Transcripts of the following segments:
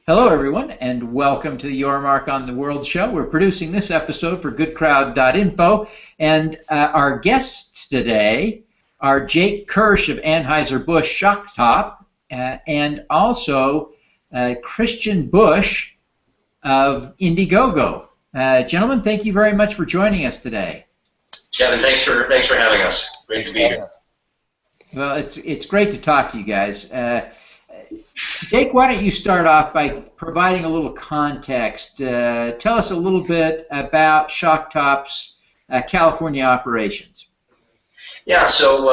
Hello, everyone, and welcome to the Your Mark on the World show. We're producing this episode for GoodCrowd.info, and our guests today are Jake Kirsch of Anheuser-Busch Shock Top, and also Christian Busch of Indiegogo. Gentlemen, thank you very much for joining us today. Devin, thanks for having us. Great to be here. Well, it's great to talk to you guys. Jake, why don't you start off by providing a little context? Tell us a little bit about Shock Top's California operations. Yeah, so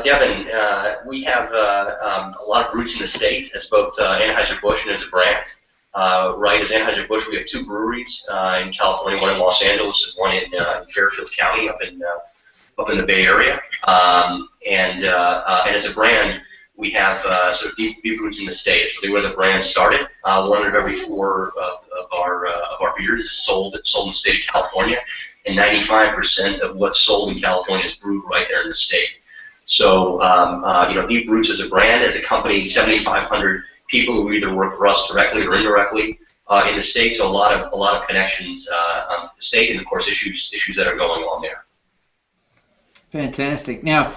Devin, we have a lot of roots in the state as both Anheuser-Busch and as a brand. Right, as Anheuser-Busch, we have two breweries in California, one in Los Angeles and one in Fairfield County up in the Bay Area. And as a brand, we have sort of deep roots in the state. It's really where the brand started. 1 out of every 4 of our beers is sold in the state of California, and 95% of what's sold in California is brewed right there in the state. So, deep roots as a brand, as a company, 7,500 people who either work for us directly or indirectly in the state. So a lot of connections to the state, and of course issues that are going on there. Fantastic. Now,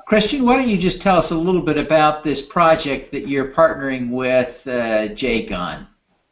Christian, why don't you just tell us a little bit about this project that you're partnering with Jake on?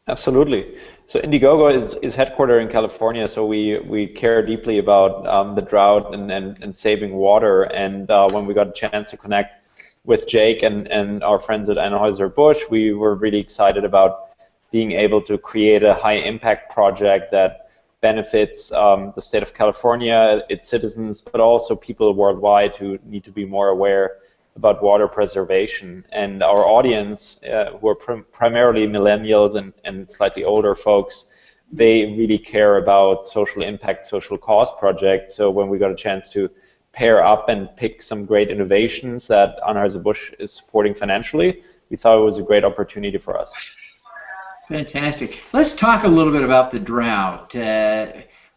Absolutely. So Indiegogo is headquartered in California, so we care deeply about the drought and saving water. And when we got a chance to connect with Jake and our friends at Anheuser-Busch, we were really excited about being able to create a high-impact project that benefits the state of California, its citizens, but also people worldwide who need to be more aware about water preservation. And our audience, who are primarily millennials and slightly older folks, they really care about social impact, social cause projects. So when we got a chance to pair up and pick some great innovations that Anheuser-Busch is supporting financially, we thought it was a great opportunity for us. Fantastic. Let's talk a little bit about the drought.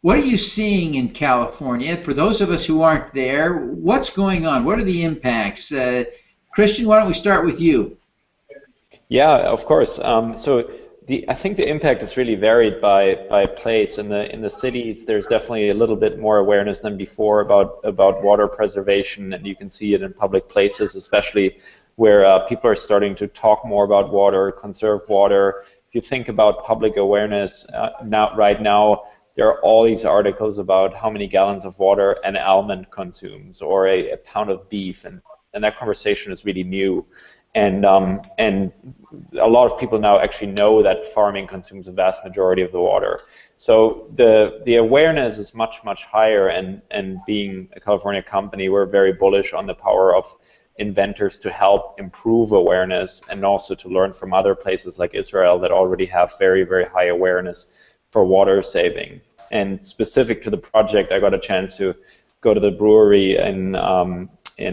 What are you seeing in California? For those of us who aren't there, what's going on? What are the impacts? Christian, why don't we start with you? Yeah, of course. I think the impact is really varied by place. In the cities, there's definitely a little bit more awareness than before about water preservation, and you can see it in public places, especially where people are starting to talk more about water, conserve water. If you think about public awareness, right now, there are all these articles about how many gallons of water an almond consumes or a pound of beef, and that conversation is really new. And a lot of people now actually know that farming consumes a vast majority of the water. So the awareness is much higher, and being a California company, we're very bullish on the power of inventors to help improve awareness and also to learn from other places like Israel that already have very high awareness for water saving. And specific to the project, I got a chance to go to the brewery in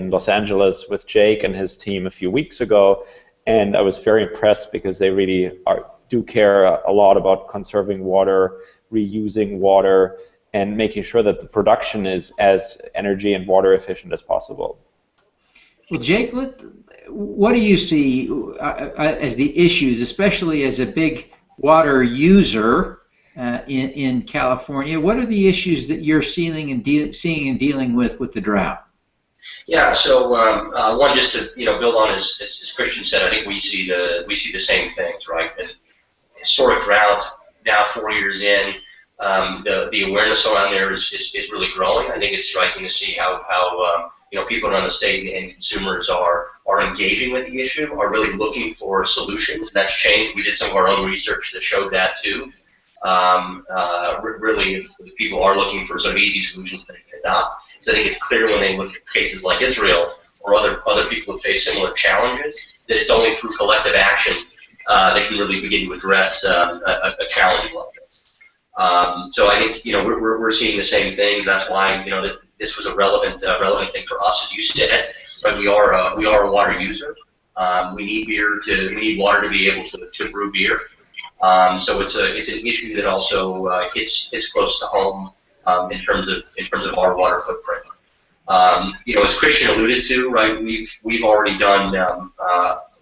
Los Angeles with Jake and his team a few weeks ago, and I was very impressed because they really do care a lot about conserving water, reusing water, and making sure that the production is as energy and water efficient as possible. Well, Jake, what do you see as the issues, especially as a big water user in California? What are the issues that you're seeing and dealing with the drought? Yeah, so one, just to build on as Christian said, I think we see the same things, right? And historic drought now 4 years in, the awareness around there is really growing. I think it's striking to see how people around the state and consumers are engaging with the issue, are really looking for solutions. That's changed. We did some of our own research that showed that too. Really, if people are looking for sort of easy solutions that they can adopt. So I think it's clear when they look at cases like Israel or other people who face similar challenges that it's only through collective action that can really begin to address a challenge like this. So I think we're seeing the same things. That's why that this was a relevant thing for us, as you said. Right, we are a water user. We need water to be able to brew beer. So it's an issue that also hits close to home in terms of our water footprint. As Christian alluded to, right, we've already done.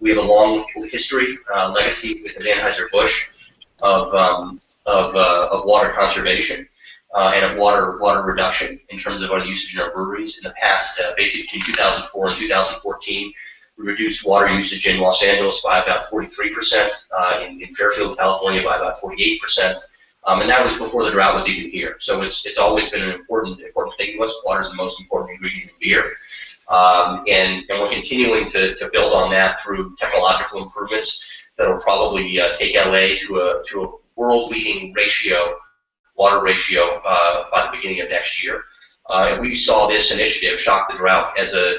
We have a long history, legacy with Anheuser-Busch of water conservation and of water reduction in terms of our usage in our breweries. In the past, basically between 2004 and 2014, we reduced water usage in Los Angeles by about 43%, in Fairfield, California by about 48%, and that was before the drought was even here. So it's always been an important thing to us. Water is the most important ingredient in beer, and we're continuing to build on that through technological improvements that will probably take LA to a world-leading water ratio by the beginning of next year. And we saw this initiative, Shock the Drought, as a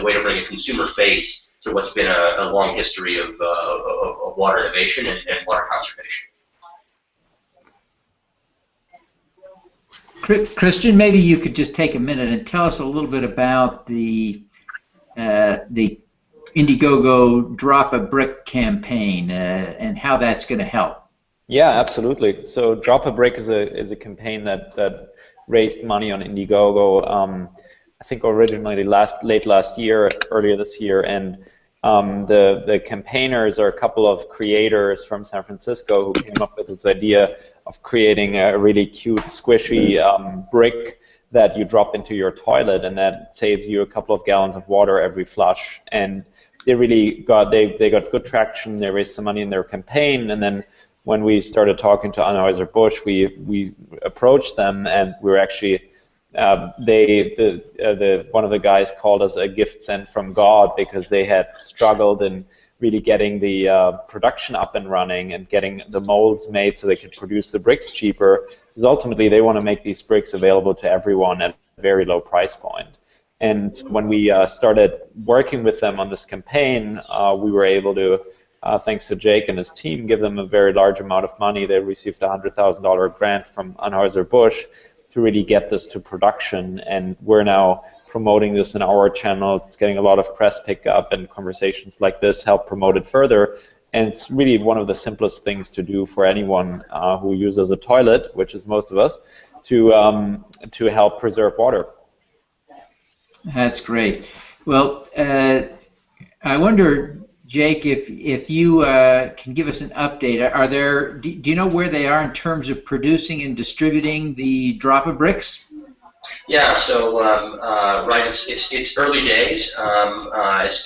way to bring a consumer face to what's been a long history of water innovation and water conservation. Christian, maybe you could just take a minute and tell us a little bit about the Indiegogo Drop a Brick campaign and how that's going to help. Yeah, absolutely. So Drop a Brick is a campaign that raised money on Indiegogo. I think originally late last year, earlier this year, and the campaigners are a couple of creators from San Francisco who came up with this idea of creating a really cute, squishy brick that you drop into your toilet, and that saves you a couple of gallons of water every flush. And they really got good traction. They raised some money in their campaign, and then when we started talking to Anheuser-Busch, we approached them, and we were actually one of the guys called us a gift sent from God, because they had struggled in really getting the production up and running and getting the molds made so they could produce the bricks cheaper, because ultimately they want to make these bricks available to everyone at a very low price point. And when we started working with them on this campaign, we were able to, thanks to Jake and his team, give them a very large amount of money. They received a $100,000 grant from Anheuser-Busch to really get this to production, and we're now promoting this in our channels. It's getting a lot of press pickup, and conversations like this help promote it further. And it's really one of the simplest things to do for anyone who uses a toilet, which is most of us, to help preserve water. That's great. Well, I wonder, Jake, if you can give us an update. Do you know where they are in terms of producing and distributing the Drop a Bricks? Yeah, so right, it's early days. As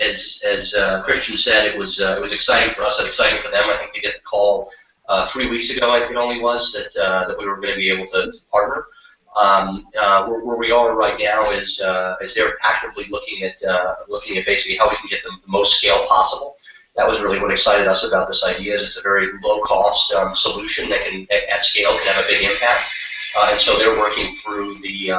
Christian said, it was exciting for us and exciting for them. I think to get the call 3 weeks ago, I think it only was, that we were going to be able to partner. Where we are right now is they're actively looking at basically how we can get the most scale possible. That was really what excited us about this idea. Is it's a very low cost solution that can at scale can have a big impact. And so they're working through the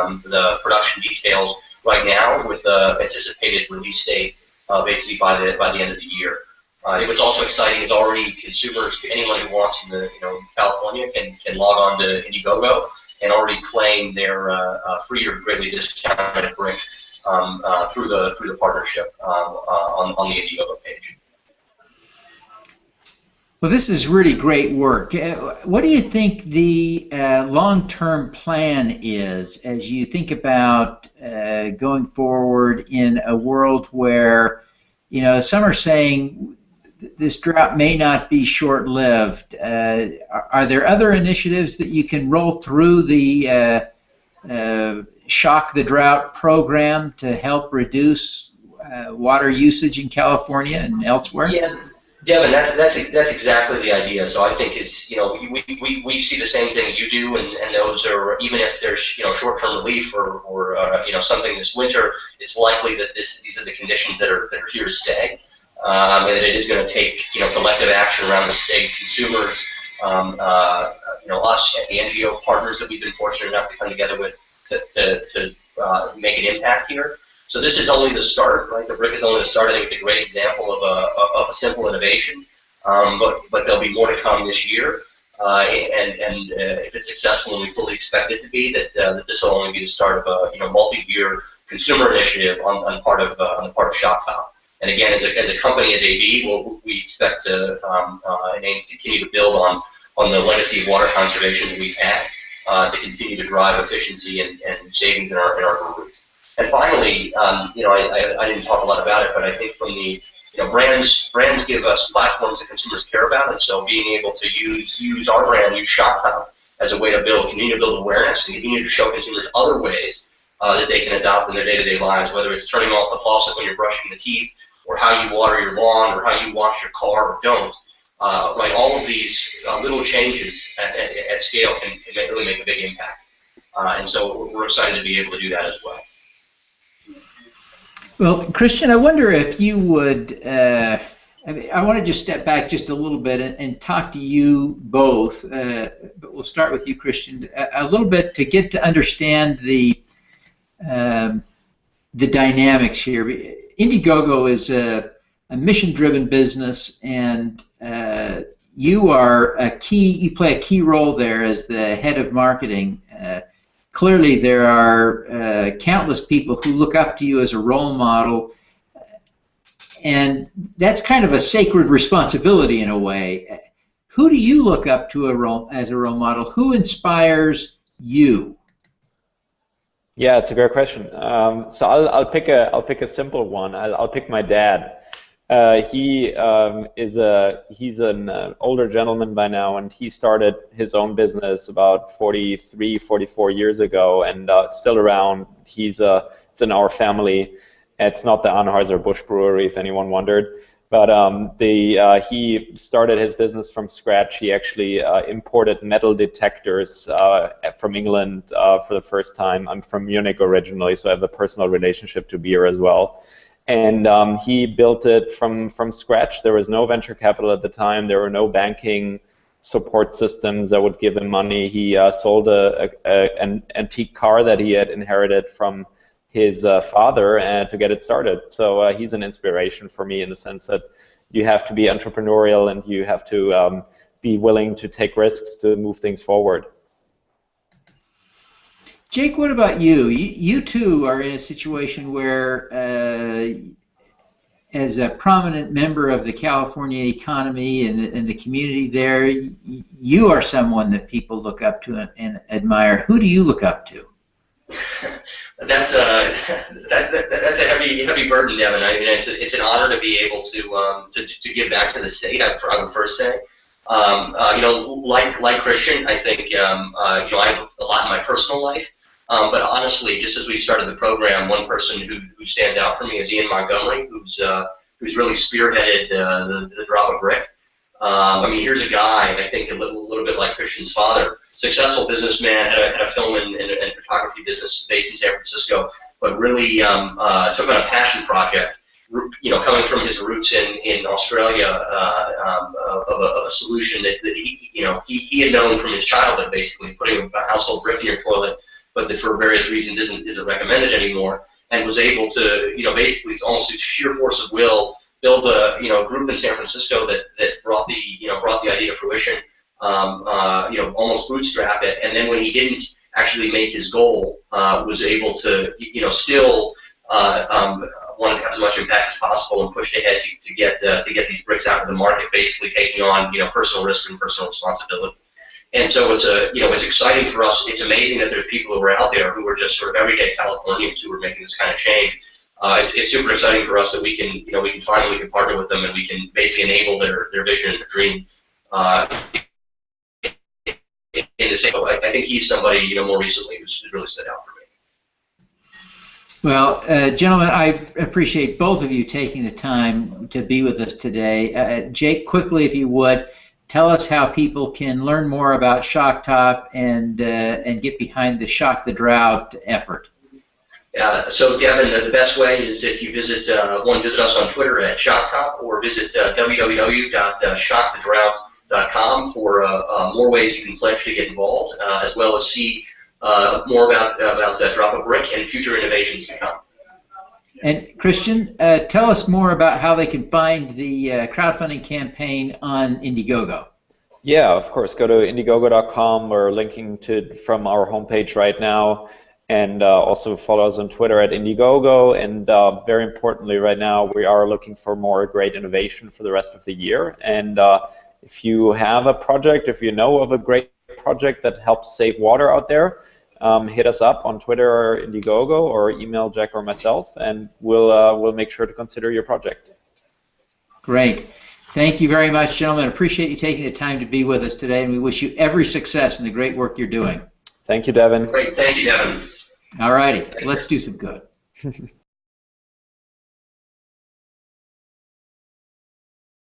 production details right now, with the anticipated release date basically by the end of the year. I think what's also exciting is already consumers, anyone who wants in California can log on to Indiegogo and already claim their free or greatly discounted brick through the partnership on the Indiegogo page. Well, this is really great work. What do you think the long-term plan is as you think about going forward in a world where, some are saying this drought may not be short-lived? Are there other initiatives that you can roll through the Shock the Drought program to help reduce water usage in California and elsewhere? Yeah. Devin, that's exactly the idea. So I think we see the same thing as you do, and those are, even if there's short-term relief or something this winter, it's likely that these are the conditions that are here to stay, and that it is going to take collective action around the state, consumers, us, the NGO partners that we've been fortunate enough to come together with to make an impact here. So this is only the start, right? The brick is only the start. I think it's a great example of a simple innovation, but there'll be more to come this year. And if it's successful, and we fully expect it to be, that this will only be the start of a multi-year consumer initiative on the part of Shock Top. And again, as a company, as AB, we expect to continue to build on the legacy of water conservation that we've had to continue to drive efficiency and savings in our breweries. And finally, I didn't talk a lot about it, but I think from the brands give us platforms that consumers care about, and so being able to use our brand, use Shock Top as a way to continue to build awareness and continue to show consumers other ways that they can adopt in their day-to-day lives, whether it's turning off the faucet when you're brushing the teeth, or how you water your lawn, or how you wash your car or don't. Right, all of these little changes at scale can really make a big impact. And so we're excited to be able to do that as well. Well, Christian, I wonder if you would, I want to just step back just a little bit and talk to you both, but we'll start with you, Christian, a little bit to get to understand the dynamics here. Indiegogo is a mission-driven business, and you play a key role there as the head of marketing. Clearly, there are countless people who look up to you as a role model, and that's kind of a sacred responsibility in a way. Who do you look up to as a role model? Who inspires you? Yeah, it's a great question. So I'll pick a simple one. I'll pick my dad. He's an older gentleman by now, and he started his own business about 43, 44 years ago, and still around. It's in our family. It's not the Anheuser-Busch brewery, if anyone wondered. But he started his business from scratch. He actually imported metal detectors from England for the first time. I'm from Munich originally, so I have a personal relationship to beer as well. And he built it from scratch. There was no venture capital at the time. There were no banking support systems that would give him money. He sold an antique car that he had inherited from his father to get it started. So he's an inspiration for me in the sense that you have to be entrepreneurial and you have to be willing to take risks to move things forward. Jake, what about you? You too are in a situation where, as a prominent member of the California economy and the community there, you are someone that people look up to and admire. Who do you look up to? That's a heavy burden, Devin. I mean, it's an honor to be able to give back to the state. I would first say. Like Christian, I think I have a lot in my personal life. But honestly, just as we started the program, one person who stands out for me is Ian Montgomery, who's really spearheaded the Drop a Brick. I mean, here's a guy, I think, a little bit like Christian's father, successful businessman, had a film and photography business based in San Francisco, but really took on a passion project, coming from his roots in Australia, of a solution that he had known from his childhood, basically putting a household brick in your toilet, but that for various reasons isn't recommended anymore, and was able to, basically it's almost through sheer force of will, build a group in San Francisco that brought the idea to fruition, almost bootstrap it, and then when he didn't actually make his goal, was able to still wanted to have as much impact as possible and pushed ahead to get these bricks out into the market, basically taking on personal risk and personal responsibility. And so it's exciting for us. It's amazing that there's people who are out there who are just sort of everyday Californians who are making this kind of change. It's super exciting for us that we can partner with them and we can basically enable their vision and their dream. In the same way, I think he's somebody more recently who's really stood out for me. Well, gentlemen, I appreciate both of you taking the time to be with us today. Jake, quickly, if you would, tell us how people can learn more about Shock Top and get behind the Shock the Drought effort. So Devin, the best way is if you visit us on Twitter at Shock Top, or visit www.shockthedrought.com for more ways you can pledge to get involved, as well as see more about Drop a Brick and future innovations to come. And Christian, tell us more about how they can find the crowdfunding campaign on Indiegogo. Yeah, of course. Go to Indiegogo.com. We're linking from our homepage right now, and also follow us on Twitter at Indiegogo. And very importantly, right now we are looking for more great innovation for the rest of the year. And if you have a project, if you know of a great project that helps save water out there, hit us up on Twitter or Indiegogo, or email Jack or myself, and we'll make sure to consider your project. Great. Thank you very much, gentlemen. Appreciate you taking the time to be with us today, and we wish you every success in the great work you're doing. Thank you, Devin. Great. Thank you, Devin. All righty. Let's do some good.